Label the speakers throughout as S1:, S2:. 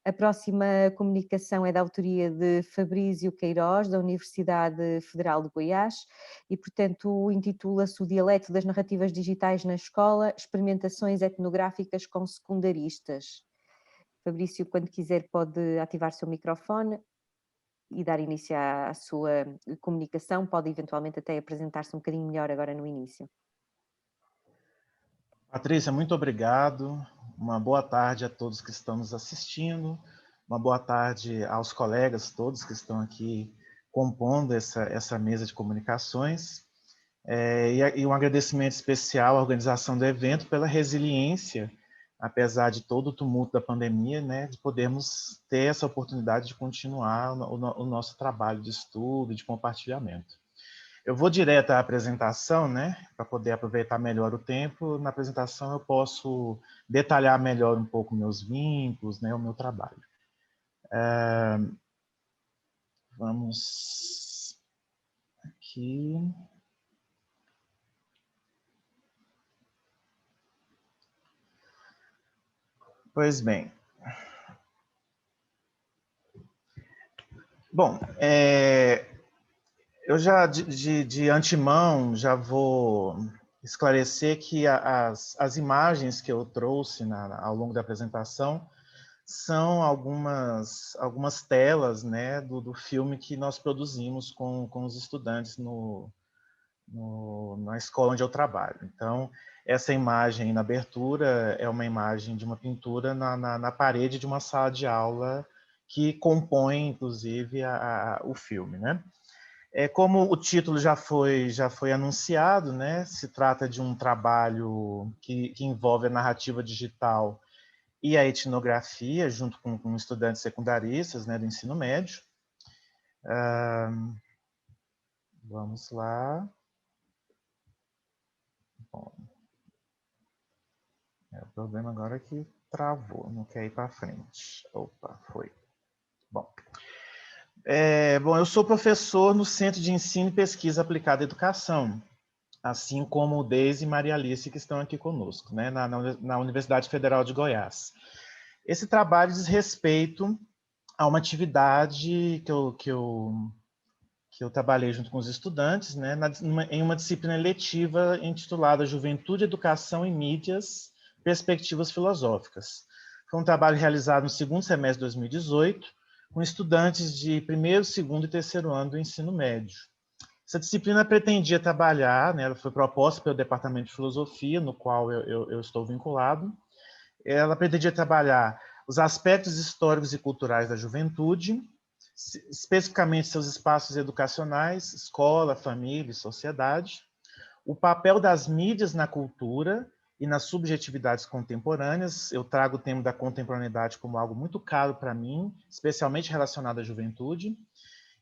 S1: A próxima comunicação é da autoria de Fabrício Queiroz, da Universidade Federal de Goiás, e, portanto, intitula-se O Dialeto das Narrativas Digitais na Escola, Experimentações Etnográficas com Secundaristas. Fabrício, quando quiser, pode ativar o seu microfone e dar início à sua comunicação, pode eventualmente até apresentar-se um bocadinho melhor agora no início.
S2: Patrícia, muito obrigado. Uma boa tarde a todos que estão nos assistindo. Uma boa tarde aos colegas todos que estão aqui compondo essa mesa de comunicações. E um agradecimento especial à organização do evento pela resiliência, apesar de todo o tumulto da pandemia, né, de podermos ter essa oportunidade de continuar o nosso trabalho de estudo e de compartilhamento. Eu vou direto à apresentação, né, para poder aproveitar melhor o tempo. Na apresentação eu posso detalhar melhor um pouco meus vínculos, né, o meu trabalho. Vamos aqui. Pois bem. Bom, eu já, de antemão, já vou esclarecer que as imagens que eu trouxe ao longo da apresentação são algumas telas, né, do filme que nós produzimos com os estudantes na escola onde eu trabalho. Então, essa imagem na abertura é uma imagem de uma pintura na parede de uma sala de aula que compõe, inclusive, o filme, né? Como o título já foi anunciado, né? Se trata de um trabalho que envolve a narrativa digital e a etnografia, junto com estudantes secundaristas, né, do ensino médio. Vamos lá. Bom, o problema agora é que travou, não quer ir para frente. Opa, foi. Bom. Bom, eu sou professor no Centro de Ensino e Pesquisa Aplicada à Educação, assim como o Deise e Maria Alice, que estão aqui conosco, né, na Universidade Federal de Goiás. Esse trabalho diz respeito a uma atividade que eu trabalhei junto com os estudantes, né, em uma disciplina letiva intitulada Juventude, Educação e Mídias, Perspectivas Filosóficas. Foi um trabalho realizado no segundo semestre de 2018, com estudantes de primeiro, segundo e terceiro ano do ensino médio. Essa disciplina pretendia trabalhar, né, ela foi proposta pelo Departamento de Filosofia, no qual eu estou vinculado. Ela pretendia trabalhar os aspectos históricos e culturais da juventude, especificamente seus espaços educacionais, escola, família e sociedade, o papel das mídias na cultura e nas subjetividades contemporâneas. Eu trago o tema da contemporaneidade como algo muito caro para mim, especialmente relacionado à juventude,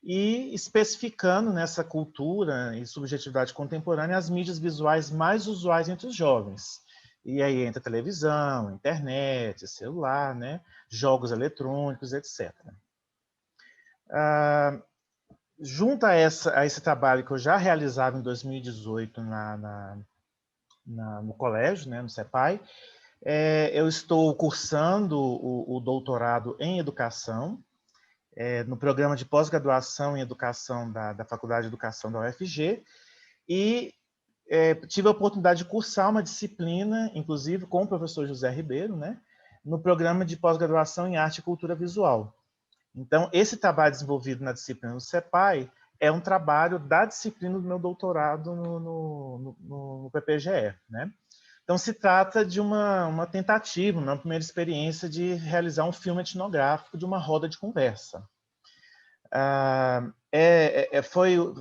S2: e especificando nessa cultura e subjetividade contemporânea as mídias visuais mais usuais entre os jovens. E aí entra televisão, internet, celular, né, jogos eletrônicos, etc. Junto a esse trabalho que eu já realizava em 2018 no colégio, né, no CEPAI, eu estou cursando o doutorado em educação, no programa de pós-graduação em educação da Faculdade de Educação da UFG, e tive a oportunidade de cursar uma disciplina, inclusive com o professor José Ribeiro, né, no programa de pós-graduação em arte e cultura visual. Então, esse trabalho desenvolvido na disciplina do CEPAI é um trabalho da disciplina do meu doutorado no PPGE, né? Então, se trata de uma tentativa, uma primeira experiência de realizar um filme etnográfico de uma roda de conversa.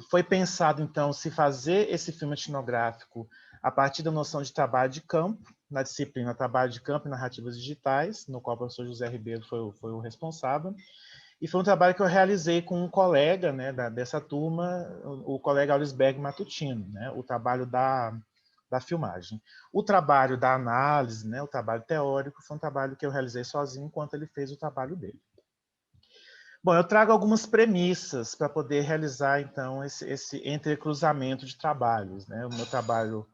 S2: Foi pensado, então, se fazer esse filme etnográfico a partir da noção de trabalho de campo, na disciplina Trabalho de Campo e Narrativas Digitais, no qual o professor José Ribeiro foi o responsável, E foi um trabalho que eu realizei com um colega, né, dessa turma, o colega Aulisberg Matutino, né, o trabalho da filmagem. O trabalho da análise, né, o trabalho teórico, foi um trabalho que eu realizei sozinho, enquanto ele fez o trabalho dele. Bom, eu trago algumas premissas para poder realizar, então, esse entrecruzamento de trabalhos, né, o meu trabalho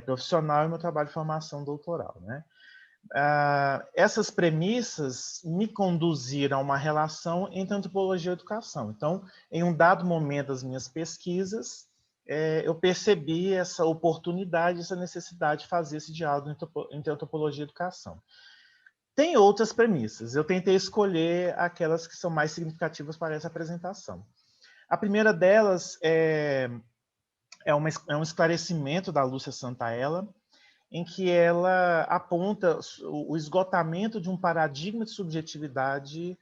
S2: profissional e o meu trabalho de formação doutoral, né. Essas premissas me conduziram a uma relação entre antropologia e educação. Então, em um dado momento das minhas pesquisas, eu percebi essa oportunidade, essa necessidade de fazer esse diálogo entre antropologia e educação. Tem outras premissas. Eu tentei escolher aquelas que são mais significativas para essa apresentação. A primeira delas é um esclarecimento da Lúcia Santaella, em que ela aponta o esgotamento de um paradigma de subjetividade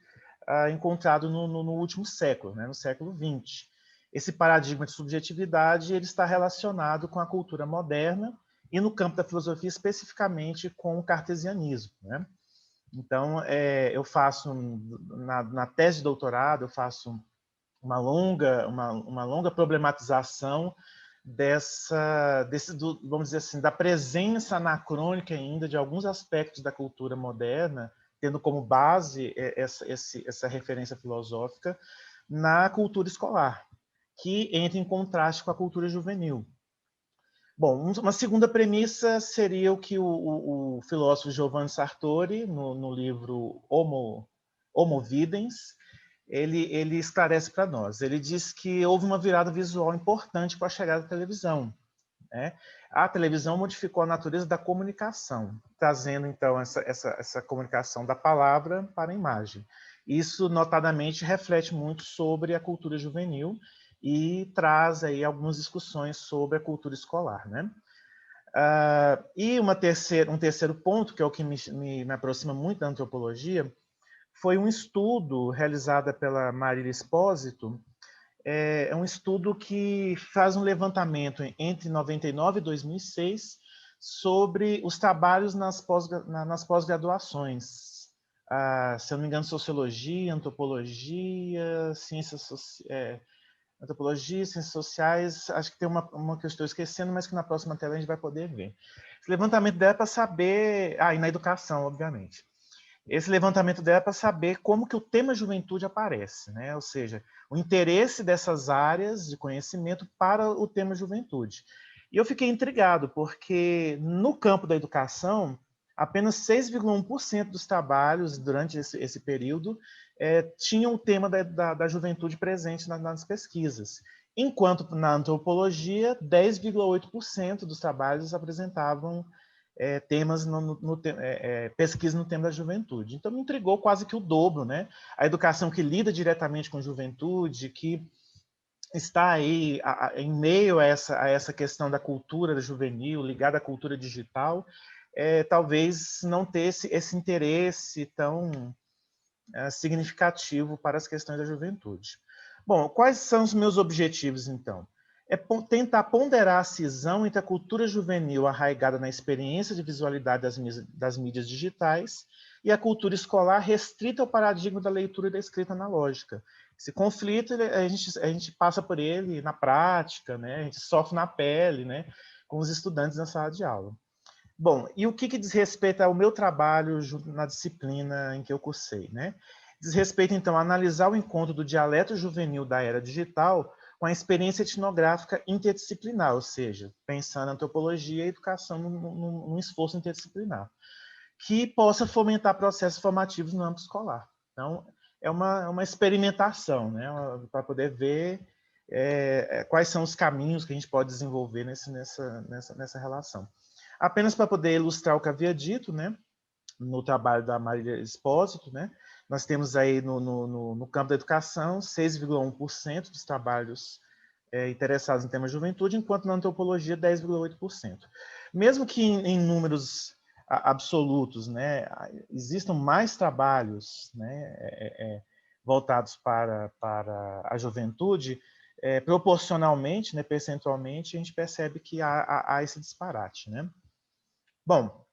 S2: encontrado no último século, né, no século XX. Esse paradigma de subjetividade ele está relacionado com a cultura moderna e, no campo da filosofia, especificamente com o cartesianismo, né? Então, eu faço, na tese de doutorado, eu faço uma longa problematização vamos dizer assim, da presença anacrônica ainda de alguns aspectos da cultura moderna, tendo como base essa referência filosófica na cultura escolar, que entra em contraste com a cultura juvenil. Bom, uma segunda premissa seria o que o filósofo Giovanni Sartori, no livro Homo Videns, ele esclarece para nós. Ele diz que houve uma virada visual importante com a chegada da televisão, né? A televisão modificou a natureza da comunicação, trazendo, então, essa comunicação da palavra para a imagem. Isso, notadamente, reflete muito sobre a cultura juvenil e traz aí algumas discussões sobre a cultura escolar, né? E um terceiro ponto, que é o que me aproxima muito da antropologia, foi um estudo realizado pela Marília Espósito. É um estudo que faz um levantamento entre 99 e 2006 sobre os trabalhos nas pós-graduações. Se eu não me engano, sociologia, antropologia, antropologia, ciências sociais, acho que tem uma que eu estou esquecendo, mas que na próxima tela a gente vai poder ver. Esse levantamento dela é para saber... e na educação, obviamente. Esse levantamento dela é para saber como que o tema juventude aparece, né? Ou seja, o interesse dessas áreas de conhecimento para o tema juventude. E eu fiquei intrigado, porque no campo da educação, apenas 6,1% dos trabalhos durante esse período tinham o tema da juventude presente nas pesquisas, enquanto na antropologia, 10,8% dos trabalhos apresentavam temas pesquisa no tema da juventude. Então, me intrigou quase que o dobro, né? A educação que lida diretamente com juventude, que está aí em meio a essa questão da cultura juvenil, ligada à cultura digital, talvez não ter esse interesse tão significativo para as questões da juventude. Bom, quais são os meus objetivos, então? É tentar ponderar a cisão entre a cultura juvenil arraigada na experiência de visualidade das mídias digitais e a cultura escolar restrita ao paradigma da leitura e da escrita analógica. Esse conflito, a gente passa por ele na prática, né? A gente sofre na pele, né? Com os estudantes na sala de aula. Bom, e o que diz respeito ao meu trabalho na disciplina em que eu cursei, né? Diz respeito, então, a analisar o encontro do dialeto juvenil da era digital com a experiência etnográfica interdisciplinar, ou seja, pensando antropologia e educação num esforço interdisciplinar, que possa fomentar processos formativos no âmbito escolar. Então, é uma experimentação, né? Para poder ver quais são os caminhos que a gente pode desenvolver nessa relação. Apenas para poder ilustrar o que havia dito, né, no trabalho da Marília Espósito, né, nós temos aí no campo da educação 6,1% dos trabalhos interessados em tema juventude, enquanto na antropologia 10,8%. Mesmo que em números absolutos, né, existam mais trabalhos, né, voltados para a juventude, proporcionalmente, né, percentualmente, a gente percebe que há esse disparate, né? Bom,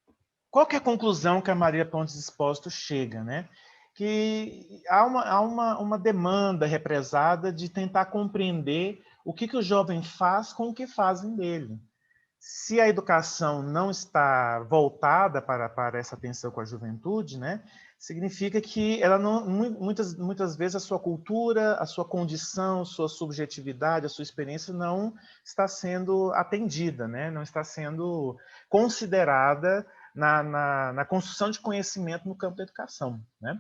S2: qual que é a conclusão que a Marília Pontes Espósito chega, né? que há uma demanda represada de tentar compreender o que o jovem faz com o que fazem dele. Se a educação não está voltada para essa atenção com a juventude, né, significa que ela não, muitas vezes a sua cultura, a sua condição, a sua subjetividade, a sua experiência não está sendo atendida, né, não está sendo considerada na construção de conhecimento no campo da educação, né?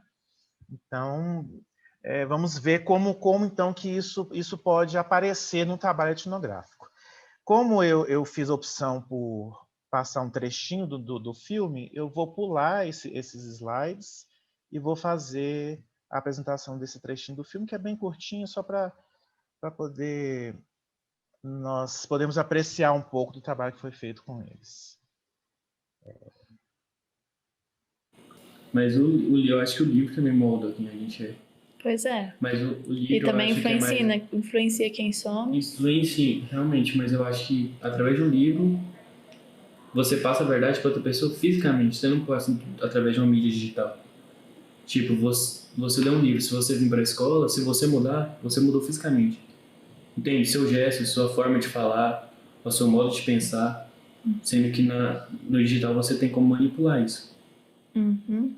S2: Então, vamos ver como então que isso pode aparecer no trabalho etnográfico. Como eu fiz a opção por passar um trechinho do filme, eu vou pular esses slides e vou fazer a apresentação desse trechinho do filme, que é bem curtinho, só para poder nós podemos apreciar um pouco do trabalho que foi feito com eles.
S3: Mas eu acho que o livro também molda quem a gente é.
S4: Pois é.
S3: Mas o livro,
S4: e também
S3: eu acho
S4: influencia,
S3: que é mais...
S4: né? Influencia quem somos.
S3: Influencia, realmente, mas eu acho que através de um livro você passa a verdade para outra pessoa fisicamente, você não passa através de uma mídia digital. Tipo, você lê um livro, se você vir para a escola, se você mudar, você mudou fisicamente. Entende? Seu gesto, sua forma de falar, o seu modo de pensar, sendo que no digital você tem como manipular isso.
S4: Uhum.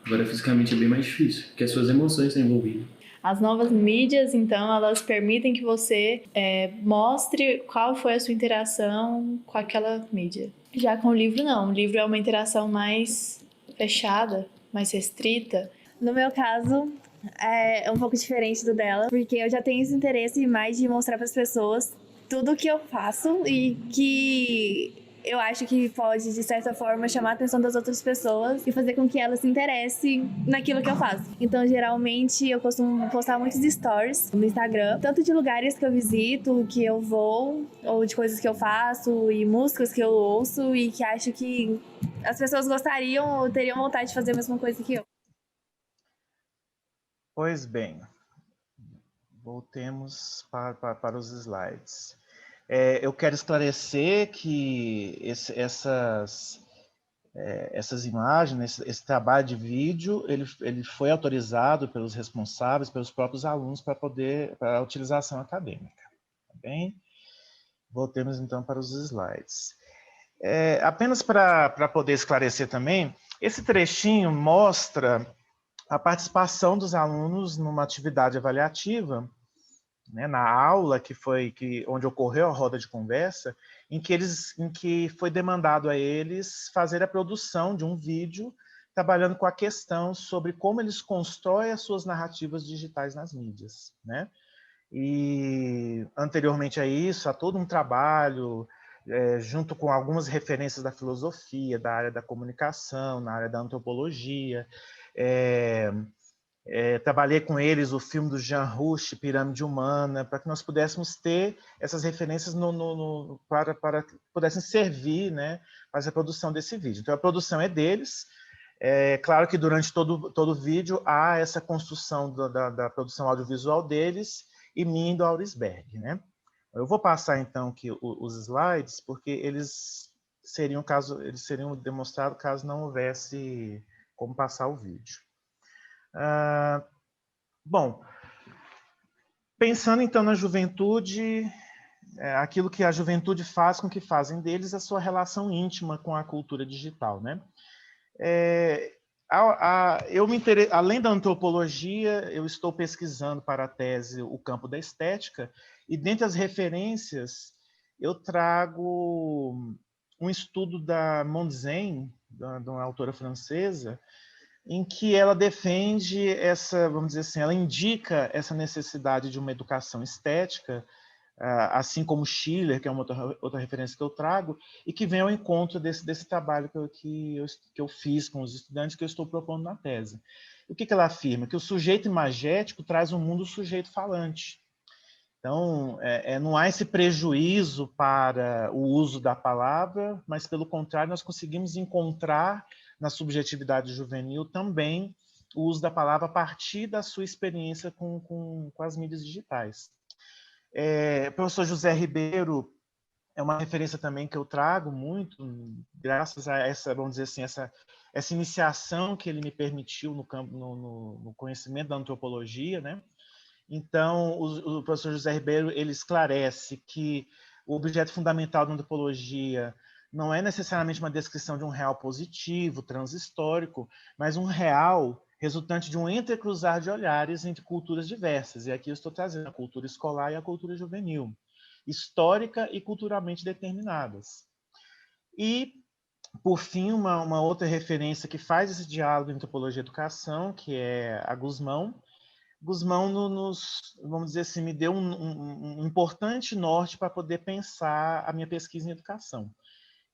S3: Agora, fisicamente é bem mais difícil, porque as suas emoções estão envolvidas.
S4: As novas mídias, então, elas permitem que você mostre qual foi a sua interação com aquela mídia. Já com o livro, não. O livro é uma interação mais fechada, mais restrita.
S5: No meu caso, é um pouco diferente do dela, porque eu já tenho esse interesse mais de mostrar para as pessoas tudo o que eu faço e que eu acho que pode, de certa forma, chamar a atenção das outras pessoas e fazer com que elas se interessem naquilo que eu faço. Então, geralmente, eu costumo postar muitos stories no Instagram, tanto de lugares que eu visito, que eu vou, ou de coisas que eu faço, e músicas que eu ouço, e que acho que as pessoas gostariam ou teriam vontade de fazer a mesma coisa que eu.
S2: Pois bem, voltemos para os slides. Eu quero esclarecer que essas imagens, esse trabalho de vídeo, ele foi autorizado pelos responsáveis, pelos próprios alunos, para a utilização acadêmica. Tá bem? Voltemos então para os slides. Apenas para poder esclarecer também, esse trechinho mostra a participação dos alunos numa atividade avaliativa, né, na aula onde ocorreu a roda de conversa, em que foi demandado a eles fazer a produção de um vídeo trabalhando com a questão sobre como eles constroem as suas narrativas digitais nas mídias, né? E anteriormente a isso, há todo um trabalho junto com algumas referências da filosofia, da área da comunicação, na área da antropologia. Trabalhei com eles o filme do Jean Rouch, Pirâmide Humana, para que nós pudéssemos ter essas referências para que pudessem servir, né, para a produção desse vídeo. Então, a produção é deles. Claro que durante todo o vídeo há essa construção da produção audiovisual deles e minha do Aurisberg, né? Eu vou passar, então, aqui os slides, porque eles seriam demonstrados caso não houvesse como passar o vídeo. Bom, pensando então na juventude, aquilo que a juventude faz com o que fazem deles, a sua relação íntima com a cultura digital, né? Além da antropologia, eu estou pesquisando para a tese o campo da estética, e dentre as referências eu trago um estudo da Mondzin, de uma autora francesa, em que ela defende vamos dizer assim, ela indica essa necessidade de uma educação estética, assim como Schiller, que é uma outra referência que eu trago, e que vem ao encontro desse trabalho que eu fiz com os estudantes, que eu estou propondo na tese. O que ela afirma? Que o sujeito imagético traz um mundo sujeito falante. Então, não há esse prejuízo para o uso da palavra, mas, pelo contrário, nós conseguimos encontrar na subjetividade juvenil também o uso da palavra a partir da sua experiência com as mídias digitais. O professor José Ribeiro é uma referência também que eu trago muito, graças a essa, vamos dizer assim, essa iniciação que ele me permitiu no campo, no conhecimento da antropologia, né? Então, o professor José Ribeiro ele esclarece que o objeto fundamental da antropologia não é necessariamente uma descrição de um real positivo, transhistórico, mas um real resultante de um entrecruzar de olhares entre culturas diversas. E aqui eu estou trazendo a cultura escolar e a cultura juvenil, histórica e culturalmente determinadas. E, por fim, uma outra referência que faz esse diálogo entre antropologia e educação, que é a Guzmão. Guzmão vamos dizer assim, me deu um importante norte para poder pensar a minha pesquisa em educação.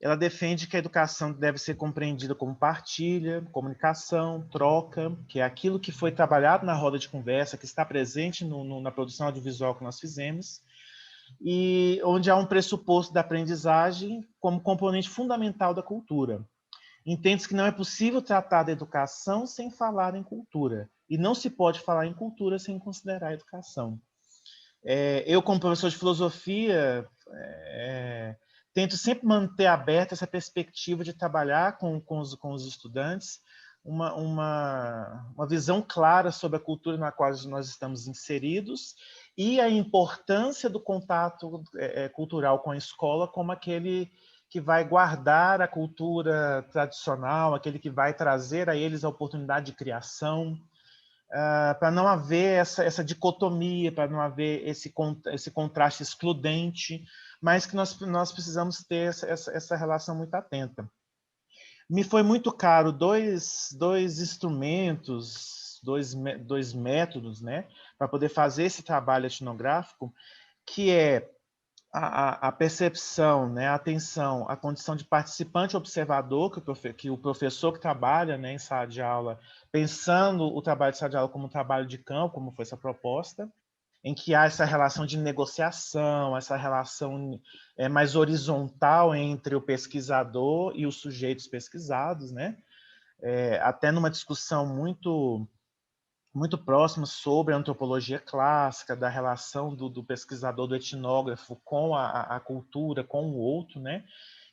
S2: Ela defende que a educação deve ser compreendida como partilha, comunicação, troca, que é aquilo que foi trabalhado na roda de conversa, que está presente na produção audiovisual que nós fizemos, e onde há um pressuposto da aprendizagem como componente fundamental da cultura. Entende-se que não é possível tratar da educação sem falar em cultura, e não se pode falar em cultura sem considerar a educação. Eu, como professor de filosofia, tento sempre manter aberta essa perspectiva de trabalhar com os estudantes uma visão clara sobre a cultura na qual nós estamos inseridos e a importância do contato cultural com a escola como aquele que vai guardar a cultura tradicional, aquele que vai trazer a eles a oportunidade de criação, para não haver essa dicotomia, para não haver esse contraste excludente, mas que nós precisamos ter essa relação muito atenta. Me foi muito caro dois instrumentos, dois métodos, né, para poder fazer esse trabalho etnográfico, que é a percepção, né, a atenção, a condição de participante observador, que o professor que trabalha, né, em sala de aula, pensando o trabalho de sala de aula como um trabalho de campo, como foi essa proposta, em que há essa relação de negociação, essa relação mais horizontal entre o pesquisador e os sujeitos pesquisados, né? Até numa discussão muito próxima sobre a antropologia clássica, da relação do pesquisador, do etnógrafo com a cultura, com o outro, né?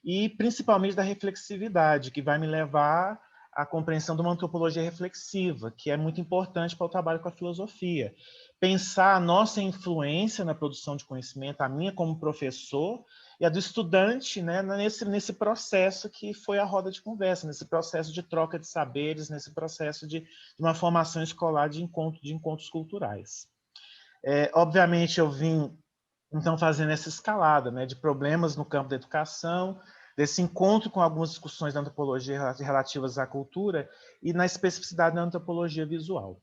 S2: E principalmente da reflexividade, que vai me levar à compreensão de uma antropologia reflexiva, que é muito importante para o trabalho com a filosofia. Pensar a nossa influência na produção de conhecimento, a minha como professor e a do estudante, né, nesse processo que foi a roda de conversa, nesse processo de troca de saberes, nesse processo de uma formação escolar de encontros culturais. Obviamente, eu vim, então, fazendo essa escalada, né, de problemas no campo da educação, desse encontro com algumas discussões da antropologia relativas à cultura e na especificidade da antropologia visual.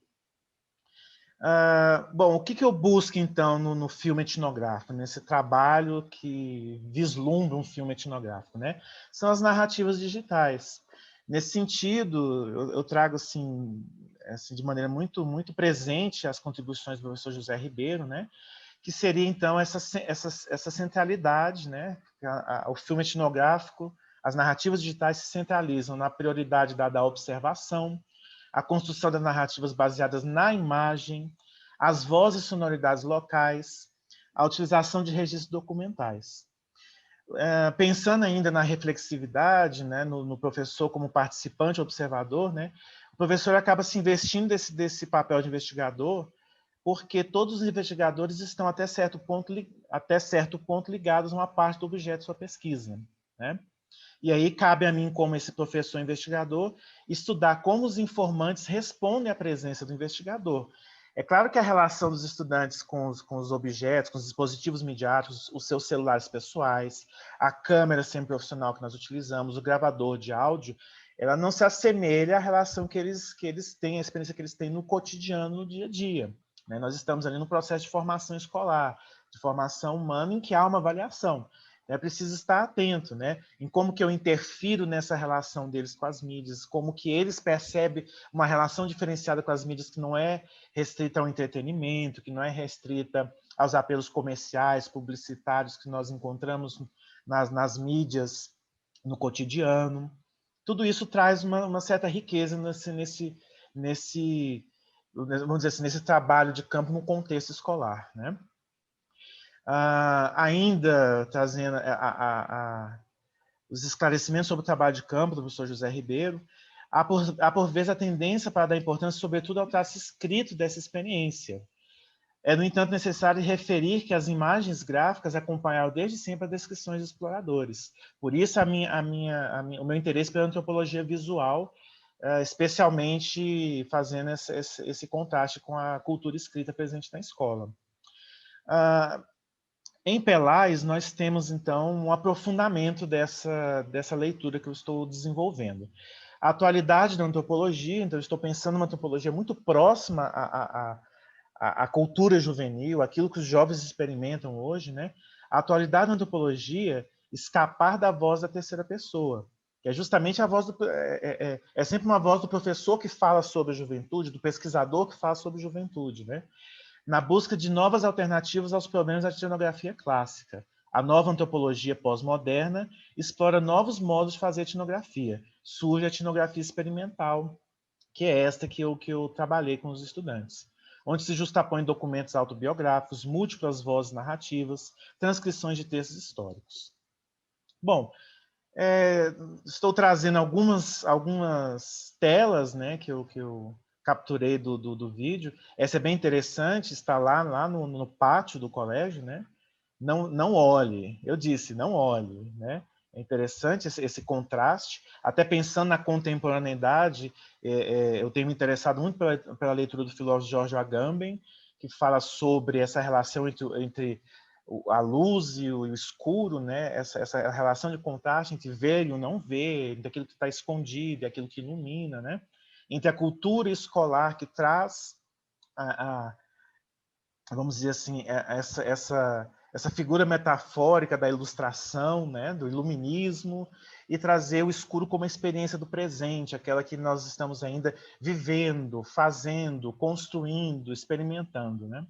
S2: Bom, o que eu busco, então, no filme etnográfico, nesse trabalho que vislumbra um filme etnográfico, né? São as narrativas digitais. Nesse sentido, eu trago, assim, de maneira muito presente as contribuições do professor José Ribeiro, né? Que seria, então, essa centralidade, né? O filme etnográfico, as narrativas digitais se centralizam na prioridade dada à observação, a construção das narrativas baseadas na imagem, as vozes e sonoridades locais, a utilização de registros documentais. Pensando ainda na reflexividade, né, no professor como participante observador, né, o professor acaba se investindo desse papel de investigador, porque todos os investigadores estão até certo ponto ligados a uma parte do objeto de sua pesquisa, né? E aí cabe a mim, como esse professor investigador, estudar como os informantes respondem à presença do investigador. É claro que a relação dos estudantes com os objetos, com os dispositivos midiáticos, os seus celulares pessoais, a câmera semiprofissional que nós utilizamos, o gravador de áudio, ela não se assemelha à relação que eles têm, a experiência que eles têm no cotidiano, no dia a dia, né? Nós estamos ali no processo de formação escolar, de formação humana, em que há uma avaliação. É preciso estar atento, né, em como que eu interfiro nessa relação deles com as mídias, como que eles percebem uma relação diferenciada com as mídias que não é restrita ao entretenimento, que não é restrita aos apelos comerciais, publicitários que nós encontramos nas mídias, no cotidiano. Tudo isso traz uma certa riqueza vamos dizer assim, nesse trabalho de campo no contexto escolar, né? Ainda trazendo os esclarecimentos sobre o trabalho de campo do professor José Ribeiro, há por vezes a tendência para dar importância, sobretudo, ao traço escrito dessa experiência. É, no entanto, necessário referir que as imagens gráficas acompanharam desde sempre as descrições dos exploradores. Por isso, o meu interesse pela antropologia visual, especialmente fazendo esse contraste com a cultura escrita presente na escola. Em Pelais, nós temos, então, um aprofundamento dessa leitura que eu estou desenvolvendo. A atualidade da antropologia, então, eu estou pensando numa antropologia muito próxima à cultura juvenil, aquilo que os jovens experimentam hoje, né? A atualidade da antropologia, escapar da voz da terceira pessoa, que é justamente a voz é sempre uma voz do professor que fala sobre a juventude, do pesquisador que fala sobre a juventude, né? Na busca de novas alternativas aos problemas da etnografia clássica. A nova antropologia pós-moderna explora novos modos de fazer etnografia. Surge a etnografia experimental, que é esta que eu trabalhei com os estudantes, onde se justapõem documentos autobiográficos, múltiplas vozes narrativas, transcrições de textos históricos. Bom, estou trazendo algumas telas, né, que eu capturei do vídeo. Essa é bem interessante, está lá no pátio do colégio, né? Não olhe, eu disse, não olhe, né? É interessante esse contraste, até pensando na contemporaneidade, eu tenho me interessado muito pela leitura do filósofo George Agamben, que fala sobre essa relação entre a luz e o escuro, né? Essa relação de contraste entre ver e o não ver, entre aquilo que está escondido e aquilo que ilumina, né? Entre a cultura escolar que traz vamos dizer assim, essa figura metafórica da ilustração, né, do iluminismo, e trazer o escuro como a experiência do presente, aquela que nós estamos ainda vivendo, fazendo, construindo, experimentando, né?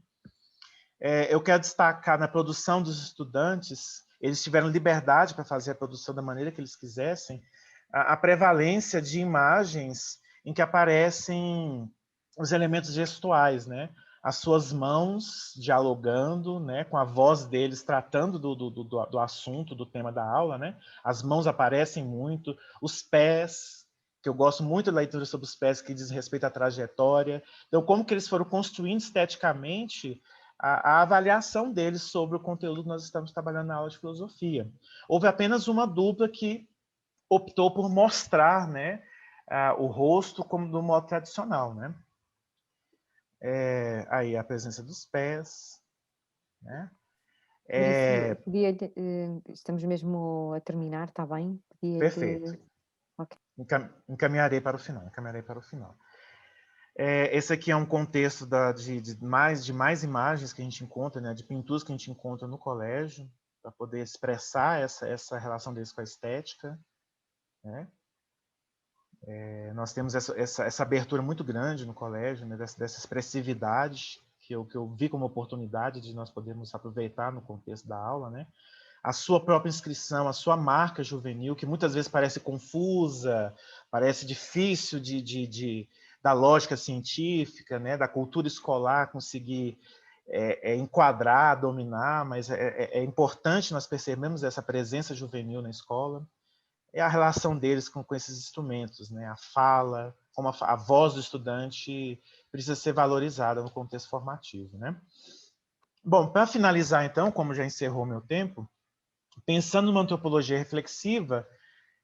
S2: Eu quero destacar na produção dos estudantes, eles tiveram liberdade para fazer a produção da maneira que eles quisessem, a prevalência de imagens em que aparecem os elementos gestuais, né? As suas mãos dialogando, né, com a voz deles tratando do assunto, do tema da aula, né? As mãos aparecem muito, os pés, que eu gosto muito da leitura sobre os pés, que diz respeito à trajetória. Então, como que eles foram construindo esteticamente a avaliação deles sobre o conteúdo que nós estamos trabalhando na aula de filosofia. Houve apenas uma dupla que optou por mostrar, né, o rosto como do modo tradicional, né? Aí a presença dos pés, né?
S1: Estamos mesmo a terminar, está bem?
S2: Perfeito.
S1: Okay.
S2: Encaminharei para o final. Esse aqui é um contexto de mais imagens que a gente encontra, né, de pinturas que a gente encontra no colégio, para poder expressar essa relação deles com a estética, né? Nós temos essa abertura muito grande no colégio, né, dessa expressividade que eu vi como oportunidade de nós podermos aproveitar no contexto da aula, né? A sua própria inscrição, a sua marca juvenil, que muitas vezes parece confusa, parece difícil da lógica científica, né, da cultura escolar conseguir enquadrar, dominar, mas é importante nós percebermos essa presença juvenil na escola. É a relação deles com esses instrumentos, né? A fala, como a voz do estudante precisa ser valorizada no contexto formativo, né? Bom, para finalizar, então, como já encerrou meu tempo, pensando numa antropologia reflexiva,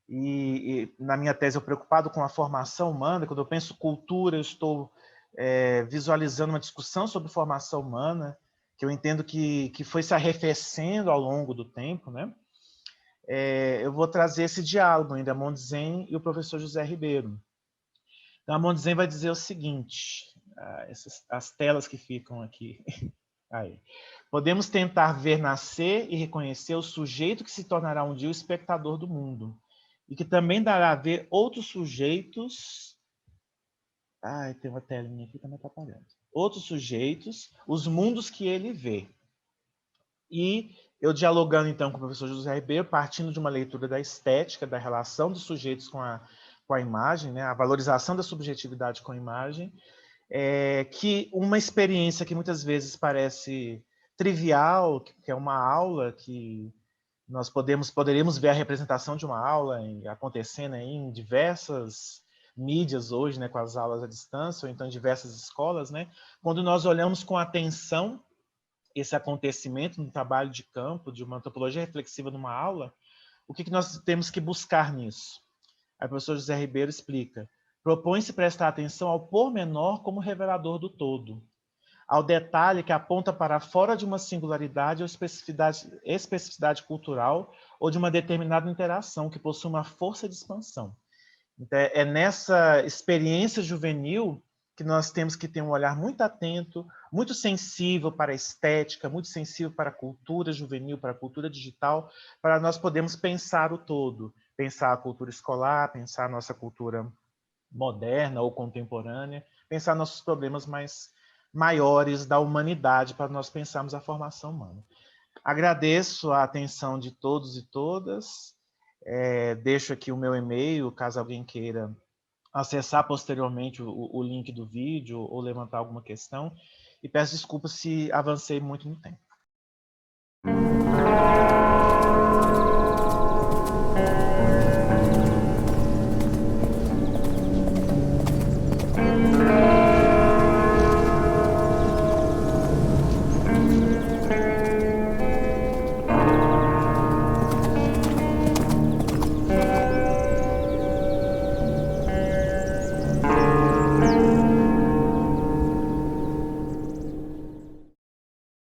S2: e na minha tese eu preocupado com a formação humana, quando eu penso cultura, eu estou visualizando uma discussão sobre formação humana, que eu entendo que foi se arrefecendo ao longo do tempo, né? Eu vou trazer esse diálogo entre a Mondzen e o professor José Ribeiro. Então, a Mondzen vai dizer o seguinte, as telas que ficam aqui. Aí. Podemos tentar ver nascer e reconhecer o sujeito que se tornará um dia o espectador do mundo, e que também dará a ver outros sujeitos... tem uma telinha aqui que está me atrapalhando. Outros sujeitos, os mundos que ele vê. E eu dialogando, então, com o professor José Ribeiro, partindo de uma leitura da estética, da relação dos sujeitos com a imagem, né, a valorização da subjetividade com a imagem, que uma experiência que muitas vezes parece trivial, que é uma aula, que nós poderíamos ver a representação de uma aula acontecendo aí em diversos mídias hoje, né, com as aulas à distância, ou então em diversas escolas, né, quando nós olhamos com atenção esse acontecimento no trabalho de campo, de uma antropologia reflexiva numa aula, o que nós temos que buscar nisso? Aí o professor José Ribeiro explica: propõe-se prestar atenção ao pormenor como revelador do todo, ao detalhe que aponta para fora de uma singularidade ou especificidade cultural ou de uma determinada interação que possui uma força de expansão. Então, é nessa experiência juvenil que nós temos que ter um olhar muito atento, muito sensível para a estética, muito sensível para a cultura juvenil, para a cultura digital, para nós podermos pensar o todo, pensar a cultura escolar, pensar a nossa cultura moderna ou contemporânea, pensar nossos problemas maiores da humanidade, para nós pensarmos a formação humana. Agradeço a atenção de todos e todas. Deixo aqui o meu e-mail, caso alguém queira acessar posteriormente o link do vídeo ou levantar alguma questão. E peço desculpas se avancei muito no tempo.